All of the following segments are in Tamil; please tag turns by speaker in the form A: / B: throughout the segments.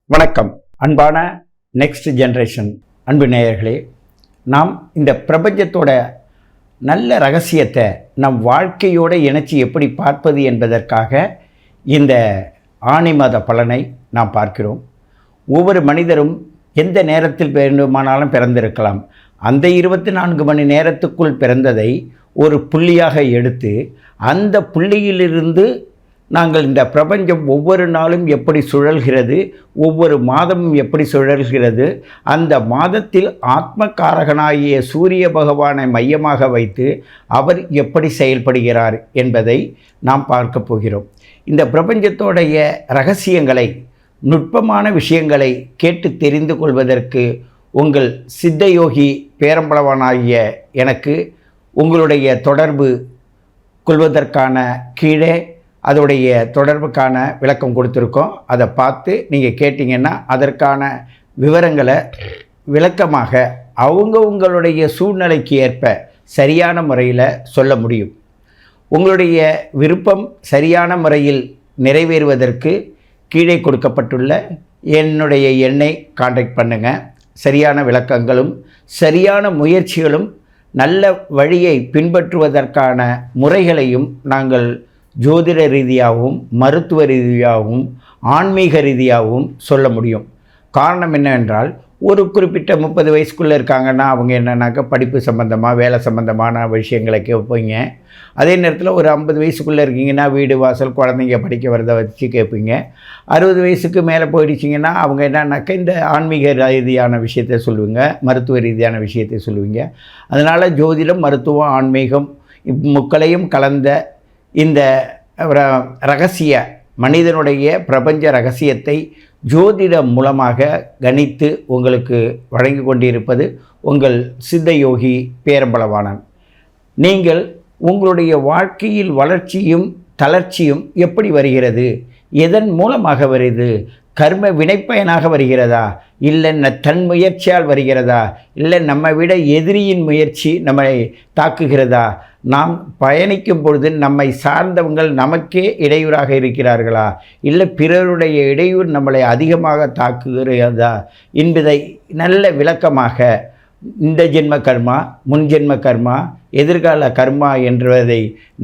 A: வணக்கம் அன்பான நெக்ஸ்ட் ஜெனரேஷன் அன்பு நேயர்களே, நாம் இந்த பிரபஞ்சத்தோட நல்ல ரகசியத்தை நம் வாழ்க்கையோடு இணைச்சி எப்படி பார்ப்பது என்பதற்காக இந்த ஆணி மாத பலனை நாம் பார்க்கிறோம். ஒவ்வொரு மனிதரும் எந்த நேரத்தில் வேண்டுமானாலும் பிறந்திருக்கலாம். அந்த 24 மணி நேரத்துக்குள் பிறந்ததை ஒரு புள்ளியாக எடுத்து அந்த புள்ளியிலிருந்து நாங்கள் இந்த பிரபஞ்சம் ஒவ்வொரு நாளும் எப்படி சுழல்கிறது, ஒவ்வொரு மாதமும் எப்படி சுழல்கிறது, அந்த மாதத்தில் ஆத்மகாரகனாகிய சூரிய பகவானை மையமாக வைத்து அவர் எப்படி செயல்படுகிறார் என்பதை நாம் பார்க்க போகிறோம். இந்த பிரபஞ்சத்தோடைய ரகசியங்களை, நுட்பமான விஷயங்களை கேட்டு தெரிந்து கொள்வதற்கு உங்கள் சித்தயோகி பேரம்பளவானாகிய எனக்கு உங்களுடைய தொடர்பு கொள்வதற்கான கீழே அதோடைய தொடர்புக்கான விளக்கம் கொடுத்துருக்கோம். அதை பார்த்து நீங்கள் கேட்டிங்கன்னா அதற்கான விவரங்களை விளக்கமாக உங்களுடைய சூழ்நிலைக்கு ஏற்ப சரியான முறையில் சொல்ல முடியும். உங்களுடைய விருப்பம் சரியான முறையில் நிறைவேறுவதற்கு கீழே கொடுக்கப்பட்டுள்ள என்னுடைய எண்ணை கான்டாக்ட் பண்ணுங்கள். சரியான விளக்கங்களும் சரியான முயற்சிகளும் நல்ல வழியை பின்பற்றுவதற்கான முறைகளையும் நாங்கள் ஜோதிட ரீதியாகவும் மருத்துவ ரீதியாகவும் ஆன்மீக ரீதியாகவும் சொல்ல முடியும். காரணம் என்னவென்றால், ஒரு குறிப்பிட்ட 30 வயசுக்குள்ளே இருக்காங்கன்னா அவங்க என்னன்னாக்கா படிப்பு சம்மந்தமாக வேலை சம்மந்தமான விஷயங்களை கேட்பீங்க. அதே நேரத்தில் ஒரு 50 வயசுக்குள்ளே இருக்கீங்கன்னா வீடு வாசல் குழந்தைங்க படிக்க வரதை வச்சு கேட்பீங்க. 60 வயசுக்கு மேலே போயிடுச்சிங்கன்னா அவங்க என்னன்னாக்கா இந்த ஆன்மீக ரீதியான விஷயத்தை சொல்லுவீங்க, மருத்துவ ரீதியான விஷயத்தை சொல்லுவீங்க. அதனால் ஜோதிடம், மருத்துவம், ஆன்மீகம் முக்களையும் கலந்த இந்த ரகசிய மனிதனுடைய பிரபஞ்ச ரகசியத்தை ஜோதிடம் மூலமாக கணித்து உங்களுக்கு வழங்கி கொண்டிருப்பது உங்கள் சித்தயோகி பேரம்பளவானன். நீங்கள் உங்களுடைய வாழ்க்கையில் வளர்ச்சியும் தளர்ச்சியும் எப்படி வருகிறது, எதன் மூலமாக வருது, கர்ம வினைப்பயனாக வருகிறதா, இல்லை தன் முயற்சியால் வருகிறதா, இல்லை நம்மை விட எதிரியின் முயற்சி நம்மை தாக்குகிறதா, நாம் பயணிக்கும் பொழுது நம்மை சார்ந்தவங்கள் நமக்கே இடையூறாக இருக்கிறார்களா, இல்லை பிறருடைய இடையூறு நம்மளை அதிகமாக தாக்குகிறதா என்பதை நல்ல விளக்கமாக இந்த ஜென்ம கர்மா, முன்ஜென்ம கர்மா, எதிர்கால கர்மா என்பதை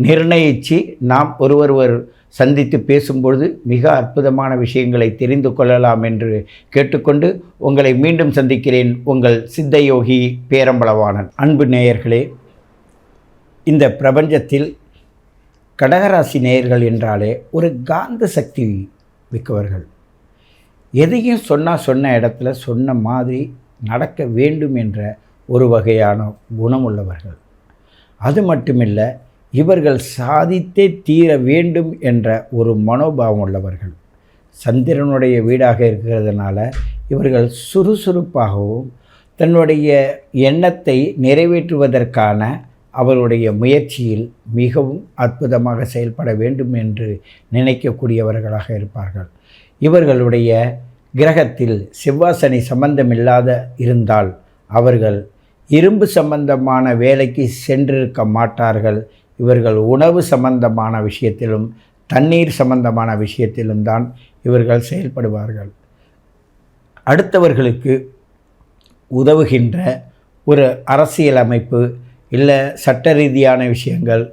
A: நிர்ணயித்து நாம் ஒருவர் சந்தித்து பேசும்பொழுது மிக அற்புதமான விஷயங்களை தெரிந்து கொள்ளலாம் என்று கேட்டுக்கொண்டு உங்களை மீண்டும் சந்திக்கிறேன். உங்கள் சித்தயோகி பேரம்பளவானன். அன்பு நேயர்களே, இந்த பிரபஞ்சத்தில் கடகராசி நேயர்கள் என்றாலே ஒரு காந்த சக்தி மிக்கவர்கள். எதையும் சொன்ன இடத்துல சொன்ன மாதிரி நடக்க வேண்டும் என்ற ஒரு வகையான குணம் உள்ளவர்கள். அது மட்டுமில்லை, இவர்கள் சாதித்தே தீர வேண்டும் என்ற ஒரு மனோபாவம் உள்ளவர்கள். சந்திரனுடைய வீடாக இருக்கிறதுனால இவர்கள் சுறுசுறுப்பாகவும் தன்னுடைய எண்ணத்தை நிறைவேற்றுவதற்கான அவருடைய முயற்சியில் மிகவும் அற்புதமாக செயல்பட வேண்டும் என்று நினைக்கக்கூடியவர்களாக இருப்பார்கள். இவர்களுடைய கிரகத்தில் செவ்வாசனி சம்பந்தமில்லாத இருந்தால் அவர்கள் இரும்பு சம்பந்தமான வேலைக்கு சென்றிருக்க மாட்டார்கள். இவர்கள் உணவு சம்பந்தமான விஷயத்திலும் தண்ணீர் சம்பந்தமான விஷயத்திலும் தான் இவர்கள் செயல்படுவார்கள். அடுத்தவர்களுக்கு உதவுகின்ற ஒரு அரசியல் அமைப்பு, இல்லை சட்ட ரீதியான விஷயங்கள்,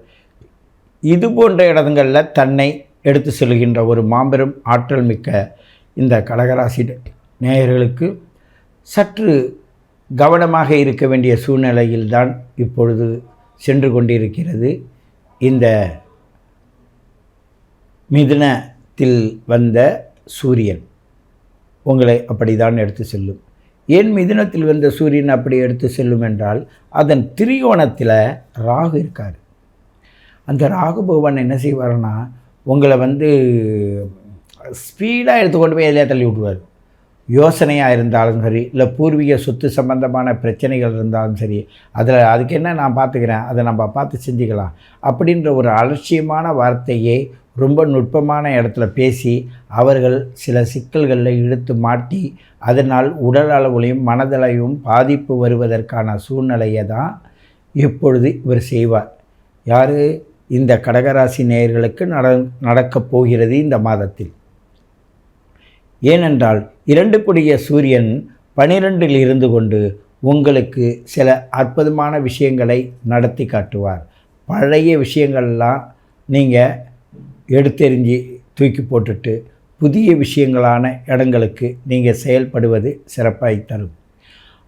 A: இது போன்ற இடங்களில் தன்னை எடுத்து செல்கின்ற ஒரு மாபெரும் ஆற்றல் மிக்க இந்த கடகராசி நேயர்களுக்கு சற்று கவனமாக இருக்க வேண்டிய சூழ்நிலையில்தான் இப்பொழுது சென்று கொண்டிருக்கிறது. இந்த மிதுனத்தில் வந்த சூரியன் உங்களை அப்படி தான் எடுத்து செல்லும். ஏன் மிதுனத்தில் வந்த சூரியன் அப்படி எடுத்து செல்லும் என்றால், அதன் திரிகோணத்தில் ராகு இருக்கார். அந்த ராகு பகவான் என்ன செய்வார்னா, உங்களை ஸ்பீடாக எடுத்துக்கொண்டு போய் எதிலே தள்ளி விட்டுருவார். யோசனையாக இருந்தாலும் சரி, இல்லை பூர்வீக சொத்து சம்பந்தமான பிரச்சனைகள் இருந்தாலும் சரி, அதுக்கு என்ன நான் பார்த்துக்கிறேன், அதை நம்ம பார்த்து செஞ்சுக்கலாம் அப்படின்ற ஒரு அலட்சியமான வார்த்தையை ரொம்ப நுட்பமான இடத்துல பேசி அவர்கள் சில சிக்கல்களில் இழுத்து மாட்டி அதனால் உடல் அளவுலையும் மனதளவையும் பாதிப்பு வருவதற்கான சூழ்நிலையை தான் இப்பொழுது இவர் செய்வார். யார்? இந்த கடகராசி நேயர்களுக்கு நடக்கப் போகிறது இந்த மாதத்தில். ஏனென்றால் 2 கூடிய சூரியன் 12இல் இருந்து கொண்டு உங்களுக்கு சில அற்புதமான விஷயங்களை நடத்தி காட்டுவார். பழைய விஷயங்கள்லாம் நீங்கள் எடுத்தெறிஞ்சு தூக்கி போட்டுட்டு புதிய விஷயங்களான இடங்களுக்கு நீங்கள் செயல்படுவது சிறப்பாய் தரும்.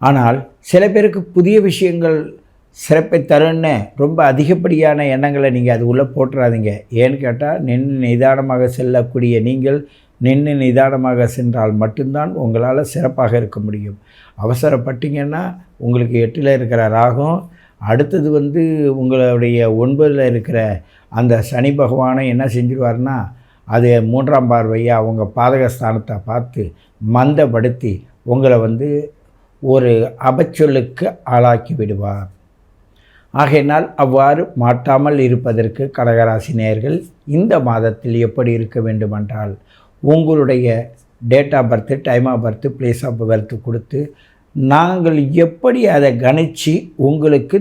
A: ஆனால் சில பேருக்கு புதிய விஷயங்கள் சிறப்பை தரும்னு ரொம்ப அதிகப்படியான எண்ணங்களை நீங்கள் அது உள்ளே போட்டுறாதீங்க. ஏன்னு கேட்டால் நின்று நிதானமாக செல்லக்கூடிய நீங்கள் நின்று நிதானமாக சென்றால் மட்டும்தான் உங்களால் சிறப்பாக இருக்க முடியும். அவசரப்பட்டீங்கன்னா உங்களுக்கு 8ல் இருக்கிற ராகும், அடுத்தது உங்களுடைய 9ல் இருக்கிற அந்த சனி பகவானை என்ன செஞ்சிருவார்னா, அது 3ஆம் பார்வையாக அவங்க பாதகஸ்தானத்தை பார்த்து மந்தப்படுத்தி உங்களை ஒரு அபச்சொல்லுக்கு ஆளாக்கி விடுவார். ஆகையினால் அவ்வாறு மாட்டாமல் இருப்பதற்கு கடகராசி நேயர்கள் இந்த மாதத்தில் எப்படி இருக்க வேண்டுமென்றால், உங்களுடைய date of birth, time of birth, place of birth கொடுத்து நாங்கள் எப்படி அதை கணித்து உங்களுக்கு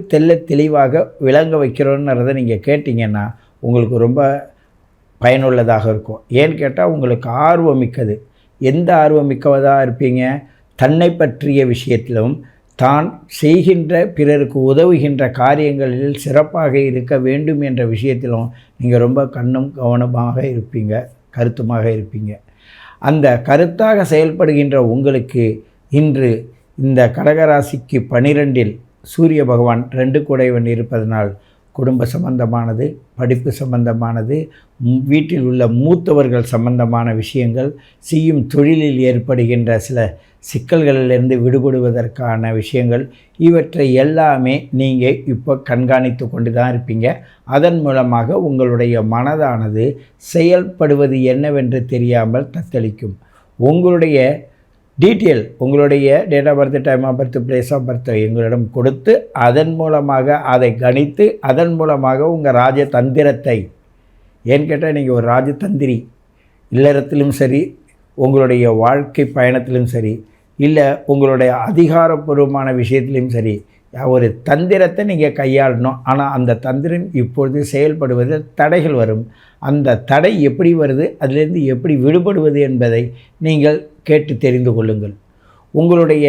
A: தெளிவாக விளங்க வைக்கிறோன்றதை நீங்கள் கேட்டிங்கன்னா உங்களுக்கு ரொம்ப பயனுள்ளதாக இருக்கும். ஏன்னு கேட்டால் உங்களுக்கு ஆர்வமிக்கது. எந்த ஆர்வமிக்கவதாக இருப்பீங்க? தன்னை பற்றிய விஷயத்திலும் தான் செய்கின்ற பிறருக்கு உதவுகின்ற காரியங்களில் சிறப்பாக இருக்க வேண்டும் என்ற விஷயத்திலும் நீங்கள் ரொம்ப கண்ணும் கவனமாக இருப்பீங்க, கருத்துமாக இருப்பீங்க. அந்த கருத்தாக செயல்படுகின்ற உங்களுக்கு இன்று இந்த கடகராசிக்கு 12இல் சூரிய பகவான் 2 கூடையவன் இருப்பதனால் குடும்ப சம்பந்தமானது, படிப்பு சம்பந்தமானது, வீட்டில் உள்ள மூத்தவர்கள் சம்பந்தமான விஷயங்கள், செய்யும் தொழிலில் ஏற்படுகின்ற சில சிக்கல்களிலிருந்து விடுபடுவதற்கான விஷயங்கள், இவற்றை எல்லாமே நீங்கள் இப்போ கண்காணித்து கொண்டு தான் இருப்பீங்க. அதன் மூலமாக உங்களுடைய மனதானது செயல்படுவது என்னவென்று தெரியாமல் தத்தளிக்கும். உங்களுடைய டீட்டெயில், உங்களுடைய date of birth, time of birth, place of birth எங்களிடம் கொடுத்து அதன் மூலமாக அதை கணித்து அதன் மூலமாக உங்கள் ராஜதந்திரத்தை, ஏன்னு கேட்டால் நீங்கள் ஒரு ராஜதந்திரி, இல்லறத்திலும் சரி, உங்களுடைய வாழ்க்கை பயணத்திலும் சரி, இல்லை உங்களுடைய அதிகாரப்பூர்வமான விஷயத்திலும் சரி, ஒரு தந்திரத்தை நீங்கள் கையாளணும். ஆனால் அந்த தந்திரம் இப்பொழுது செயல்படுவதில் தடைகள் வரும். அந்த தடை எப்படி வருது, அதிலிருந்து எப்படி விடுபடுவது என்பதை நீங்கள் கேட்டு தெரிந்து கொள்ளுங்கள். உங்களுடைய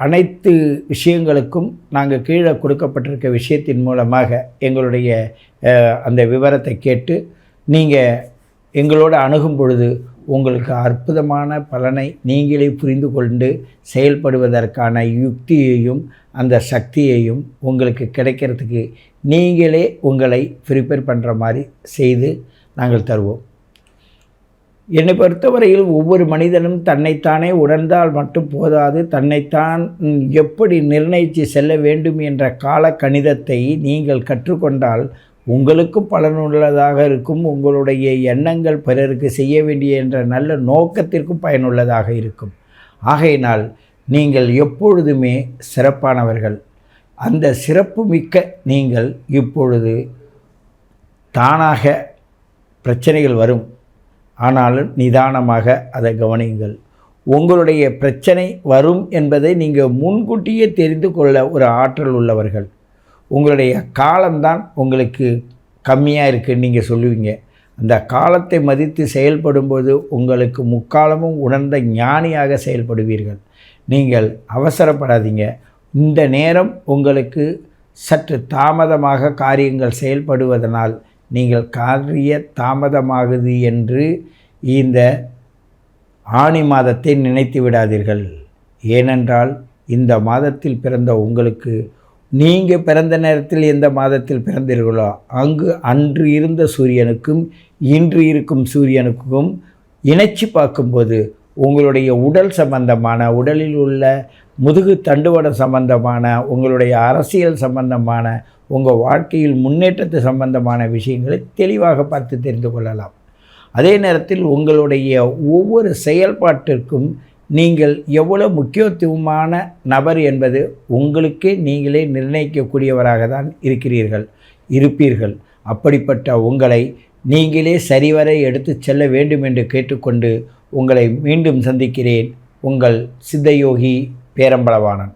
A: அனைத்து விஷயங்களுக்கும் நாங்கள் கீழே கொடுக்கப்பட்டிருக்க விஷயத்தின் மூலமாக எங்களுடைய அந்த விவரத்தை கேட்டு நீங்கள் எங்களோடு அணுகும் பொழுது உங்களுக்கு அற்புதமான பலனை நீங்களே புரிந்து கொண்டு செயல்படுவதற்கான யுக்தியையும் அந்த சக்தியையும் உங்களுக்கு கிடைக்கிறதுக்கு நீங்களே உங்களை ப்ரிப்பேர் பண்ணுற மாதிரி செய்து நாங்கள் தருவோம். என்னை பொறுத்தவரையில் ஒவ்வொரு மனிதனும் தன்னைத்தானே உணர்ந்தால் மட்டும் போதாது, தன்னைத்தான் எப்படி நிர்ணயித்து செல்ல வேண்டும் என்ற கால கணிதத்தை நீங்கள் கற்றுக்கொண்டால் உங்களுக்கும் பலனுள்ளதாக இருக்கும். உங்களுடைய எண்ணங்கள் பிறருக்கு செய்ய வேண்டிய என்ற நல்ல நோக்கத்திற்கும் பயனுள்ளதாக இருக்கும். ஆகையினால் நீங்கள் எப்பொழுதுமே சிறப்பானவர்கள். அந்த சிறப்பு மிக்க நீங்கள் இப்பொழுது தானாக பிரச்சனைகள் வரும், ஆனாலும் நிதானமாக அதை கவனியுங்கள். உங்களுடைய பிரச்சனை வரும் என்பதை நீங்கள் முன்கூட்டியே தெரிந்து கொள்ள ஒரு ஆற்றல் உள்ளவர்கள். உங்களுடைய காலம்தான் உங்களுக்கு கம்மியாக இருக்குதுன்னு நீங்கள் சொல்லுவீங்க. அந்த காலத்தை மதித்து செயல்படும்போது உங்களுக்கு முக்காலமும் உணர்ந்த ஞானியாக செயல்படுவீர்கள். நீங்கள் அவசரப்படாதீங்க. இந்த நேரம் உங்களுக்கு சற்று தாமதமாக காரியங்கள் செயல்படுவதனால் நீங்கள் காரிய தாமதமாகுது என்று இந்த ஆனி மாதத்தை நினைத்து விடாதீர்கள். ஏனென்றால் இந்த மாதத்தில் பிறந்த உங்களுக்கு, நீங்கள் பிறந்த நேரத்தில் எந்த மாதத்தில் பிறந்தீர்களோ அன்று இருந்த சூரியனுக்கும் இன்று இருக்கும் சூரியனுக்கும் இணைச்சி பார்க்கும்போது உங்களுடைய உடல் சம்பந்தமான, உடலில் உள்ள முதுகு தண்டுவடம் சம்பந்தமான, உங்களுடைய அரசியல் சம்பந்தமான, உங்கள் வாழ்க்கையில் முன்னேற்றத்து சம்பந்தமான விஷயங்களை தெளிவாக பார்த்து தெரிந்து கொள்ளலாம். அதே நேரத்தில் உங்களுடைய ஒவ்வொரு செயல்பாட்டிற்கும் நீங்கள் எவ்வளோ முக்கியத்துவமான நபர் என்பது உங்களுக்கே நீங்களே நிர்ணயிக்கக்கூடியவராக தான் இருப்பீர்கள். அப்படிப்பட்ட உங்களை நீங்களே சரிவர எடுத்து செல்ல வேண்டும் என்று கேட்டுக்கொண்டு உங்களை மீண்டும் சந்திக்கிறேன். உங்கள் சித்தயோகி பேரம்பலவாணன்.